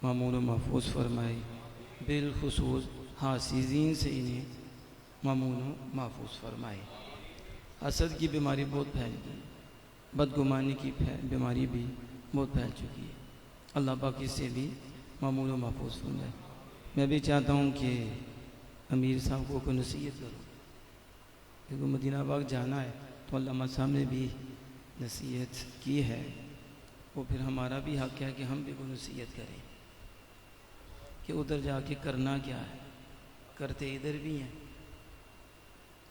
मामून महफूज फरमाए, बिलखुसूस हासिजीन से इन्हें मामून महफूज फरमाए। हसद की बीमारी बहुत फैल गई, बदगुमानी की बीमारी भी बहुत फैल चुकी है। अल्लाह पाक इससे भी मामून महफूज फरमाए। मैं भी चाहता हूँ कि अमीर साहब को कोई नसीहत करूँ, क्योंकि मदीना पाक जाना है तो अल्लामा साहब ने भी नसीहत की है, वो फिर हमारा भी हक़ है कि हम भी कोई नसीहत करें कि उधर जाके करना क्या है। करते इधर भी हैं,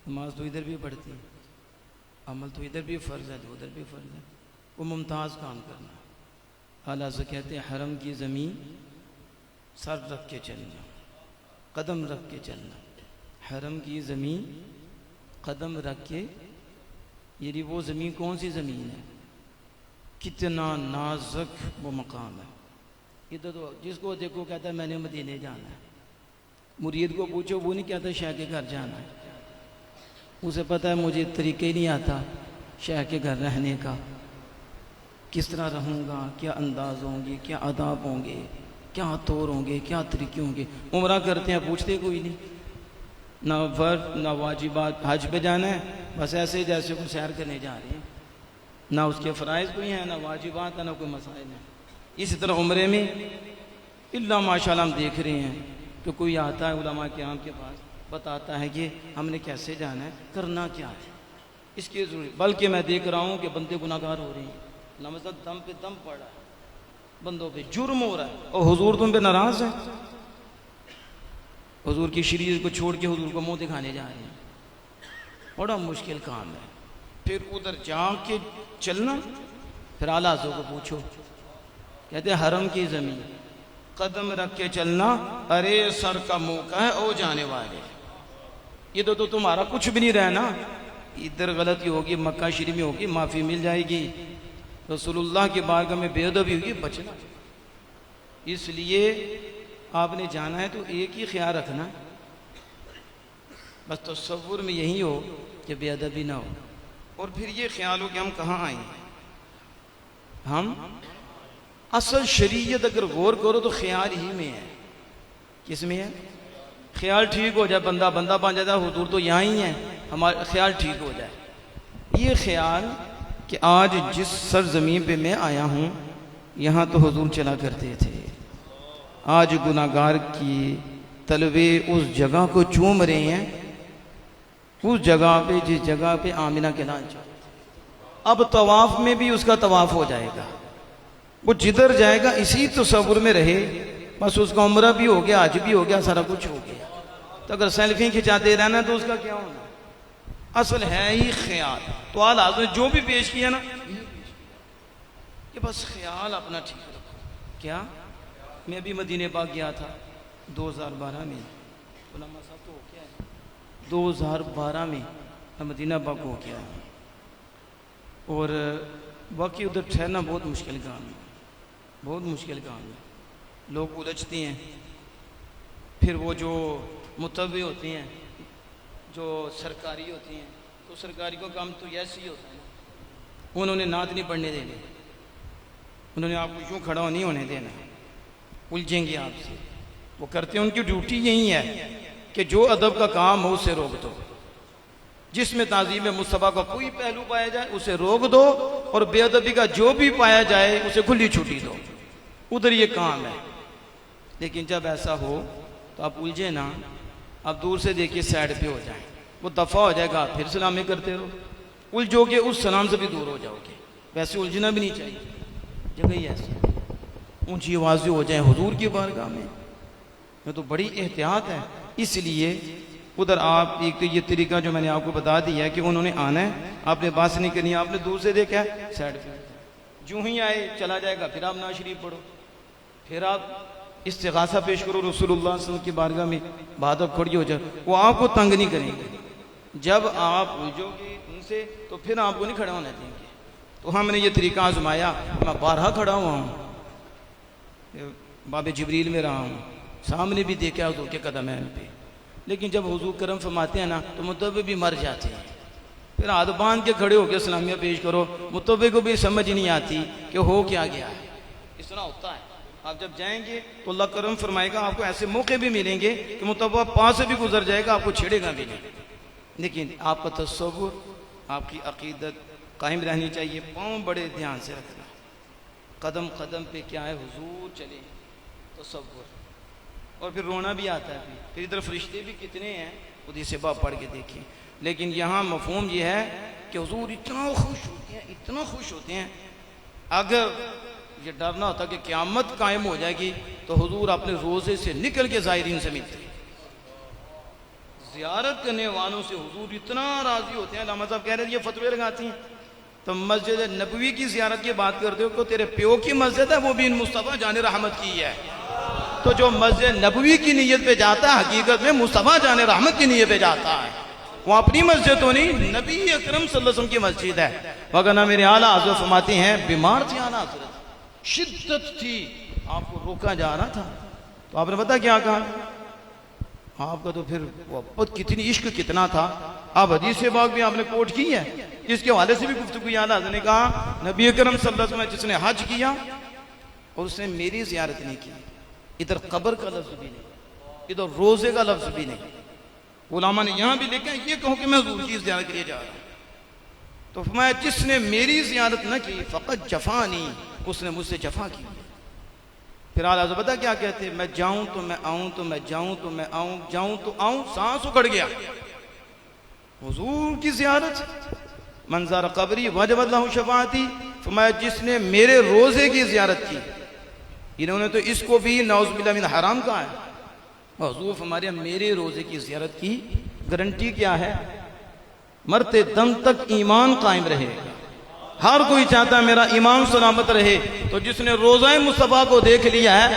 नमाज तो इधर भी पढ़ती है, अमल तो इधर भी फ़र्ज़ है तो उधर भी फ़र्ज़ है। वो मुमताज़ काम करना। आला से कहते हैं हरम की ज़मीन सर रख के चलना, कदम रख के चलना। हरम की ज़मीन कदम रख के, यानी वो ज़मीन कौन सी ज़मीन है, कितना नाजुक वो मकाम है। इधर तो जिसको देखो कहता है मैंने मदीने जाना है। मुरीद को पूछो वो नहीं कहता शाह के घर जाना है, उसे पता है मुझे तरीके ही नहीं आता शाह के घर रहने का, किस तरह रहूँगा, क्या अंदाज होंगे, क्या आदाब होंगे, क्या तौर होंगे, क्या तरीके होंगे। उम्रा करते हैं पूछते कोई नहीं, ना फ़र्ज ना वाजिबात। हज पे जाना है बस ऐसे जैसे को सैर करने जा रहे हैं, ना उसके फ़राइज़ कोई हैं, ना वाजिबात है, ना कोई मसाइल हैं। इसी तरह उम्रे में इल्ला माशाअल्लाह हम देख रहे हैं कि कोई आता है उलमा किराम के पास, बताता है कि हमने कैसे जाना है, करना क्या है, इसकी ज़रूरी। बल्कि मैं देख रहा हूँ कि बंदे गुनाहगार हो रहे हैं, नमाज़ दम पे दम पड़ रहा है, बंदों पे जुर्म हो रहा है, और हुजूर तुम पे नाराज़ है। हुजूर की शरीयत को छोड़ के हुजूर को मुँह दिखाने जा रहे हैं, बड़ा मुश्किल काम है। फिर उधर जाके चलना, फिर आला को पूछो, कहते हैं हरम की ज़मीन कदम रख के चलना, अरे सर का मौका है ओ जाने वाले, ये तो तुम्हारा कुछ भी नहीं रहना। इधर गलती होगी मक्का शरीफ में होगी, माफ़ी मिल जाएगी, रसूलुल्लाह की बारगाह में बेअदबी होगी, बचना। इसलिए आपने जाना है तो एक ही ख्याल रखना, बस तसव्वुर में यही हो कि बेअदबी ना हो, और फिर ये ख्याल हो कि हम कहाँ आए हैं। हम असल शरीयत अगर गौर करो तो ख्याल ही में है। किस में है? ख्याल ठीक हो जाए, बंदा बंदा बन जाता है, हुजूर तो यहाँ ही है, हमारा ख्याल ठीक हो जाए। ये ख्याल कि आज जिस सरजमीन पे मैं आया हूँ यहाँ तो हुजूर चला करते थे, आज गुनाहगार की तलवे उस जगह को चूम रहे हैं, उस जगह पे जिस जगह पे आमिना के लाल चल, अब तवाफ में भी उसका तवाफ हो जाएगा। वो जिधर जाएगा इसी तसव्वुर में रहे, बस उसका उम्रा भी हो गया, हज भी हो गया, सारा कुछ हो गया। तो अगर सेल्फी खिंचाते रहना तो उसका क्या होना। असल है ही ख्याल। तो आला ने जो भी पेश किया ना, कि बस ख्याल अपना ठीक रखो। क्या मैं भी मदीने पाक गया था 2012 में, उलमा साहब तो हो क्या है 2012 में मैं मदीना पाक हो गया, और बाकी उधर ठहरना बहुत मुश्किल काम है, बहुत मुश्किल काम है। लोग उलझते हैं, फिर वो जो मुतव्वे होते हैं, जो सरकारी होती हैं, तो सरकारी का काम तो ऐसे ही होता है ना, उन्होंने नात नहीं पढ़ने देनी, उन्होंने आपको यूँ खड़ा नहीं होने देना, उलझेंगे आपसे। वो करते हैं, उनकी ड्यूटी यही है कि जो अदब का काम हो उसे रोक दो, जिसमें ताज़ीम मुस्तफ़ा का कोई पहलू पाया जाए उसे रोक दो, और बेअदबी का जो भी पाया जाए उसे खुली छुट्टी दो। उधर ये काम है। लेकिन जब ऐसा हो तो आप उलझे ना, आप दूर से देखिए साइड पे हो जाए, वो दफ़ा हो जाएगा, फिर सलामी करते रहो, उलझोगे उस सलाम से भी दूर हो जाओगे। वैसे उलझना भी नहीं चाहिए, जगह ही ऐसी ऊंची आवाज़ें हो जाए हुजूर की बारगाह में, ये तो बड़ी एहतियात है। इसलिए उधर आप एक तो ये तरीका जो मैंने आपको बता दिया है कि उन्होंने आना है, आपने बात नहीं करनी, आपने दूर से देखा है साइड पे, जो ही आए चला जाएगा, फिर आप नाज़ शरीफ पढ़ो, फिर आप इस्तिग़ासा पेश करो रसूलुल्लाह सल्लल्लाहु अलैहि वसल्लम की बारगाह में, बात खड़ी हो जाए, वो आपको तंग नहीं करेंगे। जब आप उलझोगे उनसे तो फिर आपको नहीं खड़ा होना देंगे। तो हमने ये तरीका आजमाया, मैं 12 खड़ा हुआ हूँ, बाबे जिब्रील में रहा हूँ, सामने भी देखा हुजूर के कदम है पे, लेकिन जब हुजूर करम फरमाते हैं ना तो मुतव्वे भी मर जाते हैं। फिर हाथ बांध के खड़े होकर सलामिया पेश करो, मुतव्वे को भी समझ नहीं आती कि हो क्या गया है। इस तरह होता है, आप जब जाएंगे तो अल्लाह करम फरमाएगा, आपको ऐसे मौके भी मिलेंगे कि मुतब्बा पास से भी गुजर जाएगा, आपको छेड़ेगा भी नहीं। लेकिन आपका तसव्वुर, आपकी अकीदत कायम रहनी चाहिए। पाँव बड़े ध्यान से रखना, कदम कदम पे क्या है हुजूर चले, तसव्वुर। और फिर रोना भी आता है। फिर इधर फरिश्ते भी कितने हैं, खुद से बाप पढ़ के देखिए। लेकिन यहाँ मफहूम ये है कि हुजूर इतना खुश होते हैं, इतना खुश होते हैं। अगर ये डरना होता कि क़यामत कायम हो जाएगी तो हुजूर अपने रोज़े से निकल के ज़ायरीन से मिलते। ज़ियारत करने वालों से हुजूर इतना राज़ी होते हैं। अल्लामा साहब कह रहे हैं ये फतवे लगाती हैं तो मस्जिद नबवी की ज़ियारत की बात करते हो तो तेरे प्यो की मस्जिद है, वो भी इन मुस्तफ़ा जाने रहमत की है। तो जो मस्जिद नबवी की नीयत पे जाता है हकीकत में मुस्तफ़ा जाने रहमत की नीयत पे जाता है। वो अपनी मस्जिद तो नहीं, नबी अकरम सल्लल्लाहु अलैहि वसल्लम की मस्जिद है। वरना मेरे आला हज़रत फरमाते हैं, बीमार थी आला हज़रत, शिद्दत थी, आपको रोका जा रहा था तो आपने पता क्या कहा, आपका तो फिर मोहब्बत कितनी, इश्क कितना था। अब हदीस बाग भी आपने कोट की है, इसके हवाले से भी गुफ्तगू आला हज़रत ने कहा, नबी अकरम सल्लल्लाहु अलैहि वसल्लम जिसने हज किया और उसने मेरी ज़ियारत नहीं की, इधर कब्र का लफ्ज़ भी नहीं, इधर रोज़े का लफ्ज़ भी नहीं। उलामा ने यहाँ भी लिखा ये कहो कि मैं हुजूर की ज़ियारत के लिए जा रहा हूँ, तो फरमाया जिसने मेरी ज़ियारत न की फ़क़त जफ़ानी, उसने मुझसे जफ़ा की। फिर आला हज़रत पता क्या कहते, मैं जाऊं तो मैं आऊं, तो मैं जाऊं तो मैं आऊं, जाऊं तो आऊं, सांस उखड़ गया हुजूर की ज़ियारत। मंज़ार कब्री वजबत लहू शफ़ाअती, फरमाया जिसने मेरे रोज़े की ज़ियारत की। इन्होंने तो इसको भी नाउज़ुबिल्लाह मिन हराम कहा है। हुजूर हमारे मेरे रोज़े की ज़ियारत की गारंटी क्या है, मरते दम तक ईमान कायम रहेगा। हर कोई चाहता है मेरा ईमान सलामत रहे, तो जिसने रोज़ा मुस्तफ़ा को देख लिया है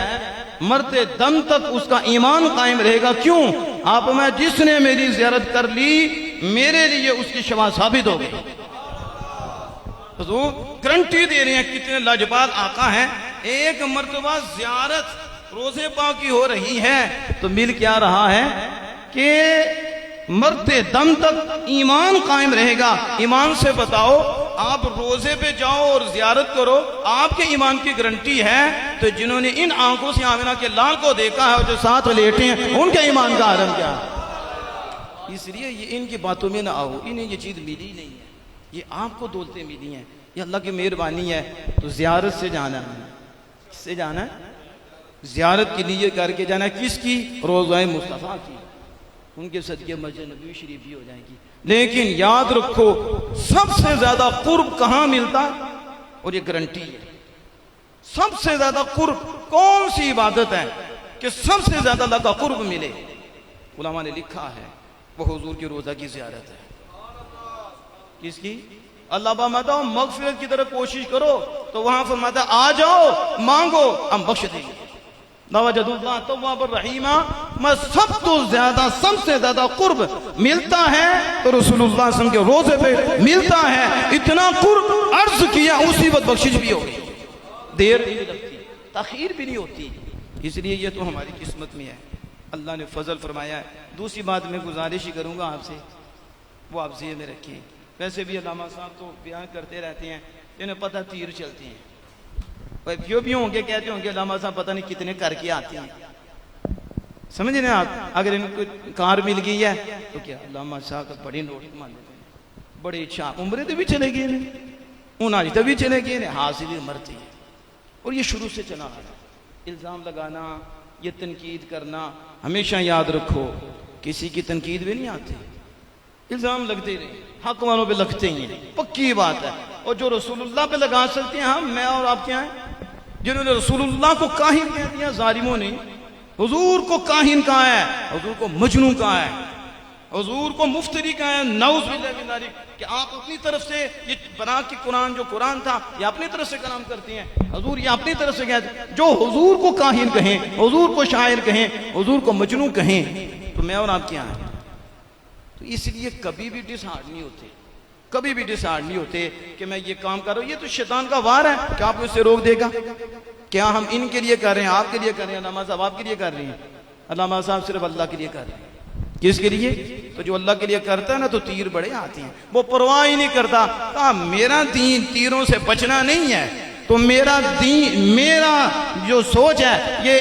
मरते दम तक उसका ईमान कायम रहेगा। क्यों? आप में जिसने मेरी ज़ियारत कर ली मेरे लिए उसकी शफा साबित हो गई। तो गारंटी दे रहे हैं, कितने लाजवाब आका हैं। एक मर्तबा ज़ियारत रोज़े पाक की हो रही है तो मिल क्या रहा है कि मरते दम तक ईमान कायम रहेगा। ईमान से बताओ, आप रोजे पे जाओ और जियारत करो, आपके ईमान की गारंटी है। तो जिन्होंने इन आंखों से आमिना के लाल को देखा है और जो साथ लेटे हैं उनके ईमान का आलम क्या है। इसलिए ये इनकी बातों में ना आओ, इन्हें ये चीज़ मिली नहीं है, ये आपको दौलतें मिली हैं, ये अल्लाह की मेहरबानी है। तो जियारत से जाना है, किससे जाना है? जियारत की नीयत करके जाना है। किसकी? रोज़ा मुस्तफ़ा की, उनके सदके मस्जिद नबवी शरीफ भी हो जाएगी। लेकिन याद रखो सबसे ज्यादा कुर्ब कहां मिलता है, और ये गारंटी है। सबसे ज्यादा कुर्ब कौन सी इबादत है कि सबसे ज्यादा अल्लाह का कुर्ब मिले? उलमा ने लिखा है वो हुजूर की रोजा की ज़ियारत है। किसकी? अल्लाह बताओ मगफिरत की तरफ कोशिश करो तो वहां फरमाता आ जाओ मांगो हम बख्श देंगे। रहीमा, मैं सब तो ज्यादा सबसे ज्यादा कुर्ब मिलता है तो रसूलुल्लाह सल्लल्लाहु अलैहि वसल्लम के रोजे पे मिलता है। इतना कुर्ब अर्ज किया उसी वक्त बख्शिश भी हो गई, देर नहीं लगती, ताखीर भी नहीं होती। इसलिए ये तो हमारी किस्मत में है, अल्लाह ने फजल फरमाया है। दूसरी बात मैं गुजारिश ही करूंगा आपसे, वो आप ज़हन में रखिए। वैसे भी अल्लामा साहब तो बयान करते रहते हैं, इन्हें पता तीर चलती हैं, जो भी होंगे कहते होंगे अल्लामा साहब पता नहीं कितने करके आते हैं, समझ रहे हैं आप। अगर इनको कार मिल गई है तो क्या अल्लामा साहब का बड़ी नोट मान लेते हैं, बड़ी इच्छा उम्र तो भी चले गए ने, उनाज तो भी चले गए ने, हासिल मरती है। और ये शुरू से चला आ रहा है। इल्ज़ाम लगाना, ये तनकीद करना, हमेशा याद रखो किसी की तनकीद भी नहीं आती, इल्ज़ाम लगते रहे, हक वालों पे लगते ही हैं, पक्की बात है। और जो रसूलुल्लाह पे लगा सकते हैं हम, मैं और आप क्या हैं, जिन्होंने रसूलुल्लाह को काहिन कह दिया, जालिमों ने हुजूर को काहिन कहा है, हुजूर को मजनू कहा है, हुजूर को मुफ्तरी कहा है। नाउज़ुबिल्लाह कि आप अपनी तरफ से ये बना के कुरान, जो कुरान था ये अपनी तरफ से कलाम करते हैं, हुजूर ये अपनी तरफ से कहते। जो हुजूर को काहिन कहें, हुजूर को शायर कहें, हुजूर को मजनू कहें, तो मैं और आप क्या हैं। तो इसलिए कभी भी डिसहार्ड नहीं होते, कभी भी डिसहार्ड नहीं होते कि मैं ये काम कर रहा हूँ, ये तो शैतान का वार है, क्या आपको इससे रोक देगा? क्या हम इनके लिए कर रहे हैं, आपके लिए कर रहे हैं? अल्लामा साहब आपके लिए कर रहे हैं, अल्लामा साहब सिर्फ अल्लाह के लिए कर रहे हैं। किसके लिए? तो जो अल्लाह के लिए करता है ना तो तीर बड़े आते हैं, वो परवाह ही नहीं करता। कहा मेरा दीन तीरों से बचना नहीं है, तो मेरा जो सोच है ये